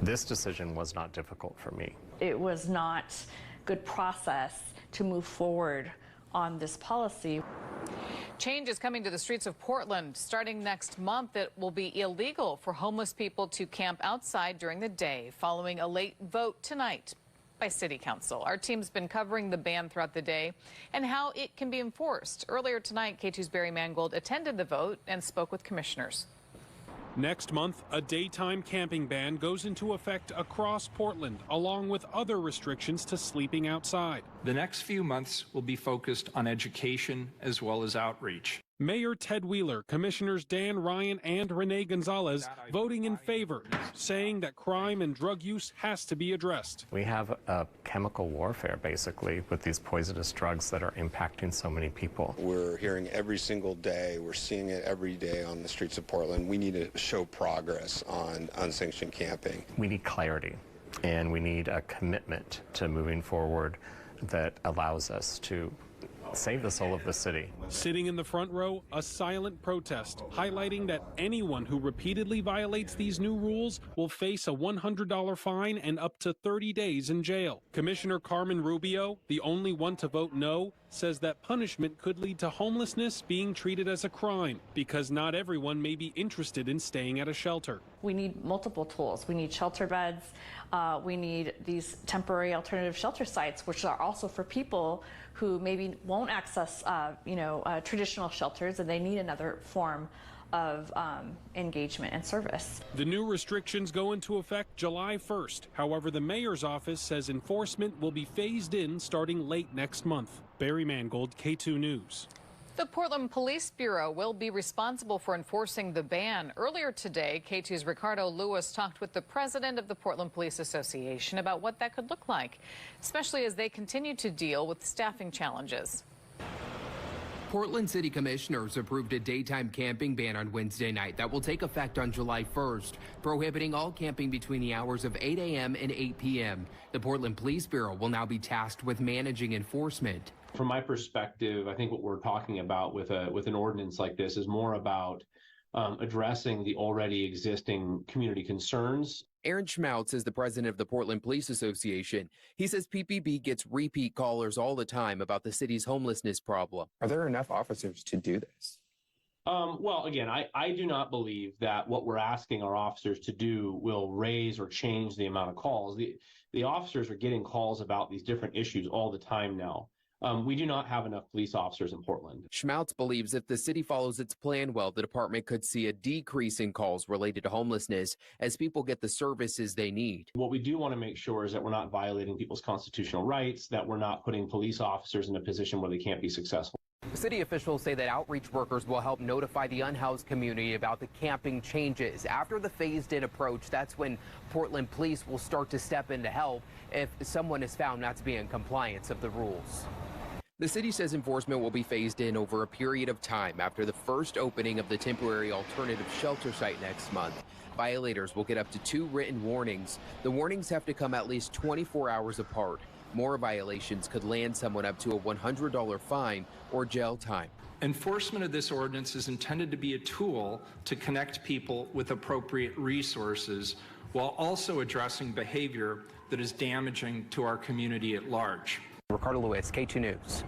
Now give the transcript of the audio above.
This decision was not difficult for me. It was not good process to move forward on this policy. Change is coming to the streets of Portland. Starting next month, it will be illegal for homeless people to camp outside during the day, following a late vote tonight by City Council. Our team's been covering the ban throughout the day and how it can be enforced. Earlier tonight, K2's Barry Mangold attended the vote and spoke with commissioners. Next month, a daytime camping ban goes into effect across Portland, along with other restrictions to sleeping outside. The next few months will be focused on education as well as outreach. Mayor Ted Wheeler, Commissioners Dan Ryan and Renee Gonzalez voting in favor, saying that crime and drug use has to be addressed. We have a chemical warfare, basically, with these poisonous drugs that are impacting so many people. We're hearing every single day. We're seeing it every day on the streets of Portland. We need to show progress on unsanctioned camping. We need clarity, and we need a commitment to moving forward that allows us to save the soul of the city. Sitting in the front row, a silent protest highlighting that anyone who repeatedly violates these new rules will face a $100 fine and up to 30 days in jail. Commissioner Carmen Rubio, the only one to vote no, says that punishment could lead to homelessness being treated as a crime because not everyone may be interested in staying at a shelter. We need multiple tools. We need shelter beds. We need these temporary alternative shelter sites, which are also for people who maybe won't access, traditional shelters, and they need another form of engagement and service. The new restrictions go into effect July 1st. However, the mayor's office says enforcement will be phased in starting late next month. Barry Mangold, K2 News. The Portland Police Bureau will be responsible for enforcing the ban. Earlier today, K2's Ricardo Lewis talked with the president of the Portland Police Association about what that could look like, especially as they continue to deal with staffing challenges. Portland City Commissioners approved a daytime camping ban on Wednesday night that will take effect on July 1st, prohibiting all camping between the hours of 8 a.m. and 8 p.m. The Portland Police Bureau will now be tasked with managing enforcement. From my perspective, I think what we're talking about with an ordinance like this is more about addressing the already existing community concerns. Aaron Schmaltz is the president of the Portland Police Association. He says PPB gets repeat callers all the time about the city's homelessness problem. Are there enough officers to do this? Well, again, I do not believe that what we're asking our officers to do will raise or change the amount of calls. The officers are getting calls about these different issues all the time now. We do not have enough police officers in Portland. Schmaltz believes if the city follows its plan well, the department could see a decrease in calls related to homelessness as people get the services they need. What we do want to make sure is that we're not violating people's constitutional rights, that we're not putting police officers in a position where they can't be successful. City officials say that outreach workers will help notify the unhoused community about the camping changes. After the phased-in approach, that's when Portland police will start to step in to help if someone is found not to be in compliance of the rules. The city says enforcement will be phased in over a period of time after the first opening of the temporary alternative shelter site next month. Violators will get up to 2 written warnings. The warnings have to come at least 24 hours apart. More violations could land someone up to a $100 fine or jail time. Enforcement of this ordinance is intended to be a tool to connect people with appropriate resources while also addressing behavior that is damaging to our community at large. Ricardo Lewis, K2 News.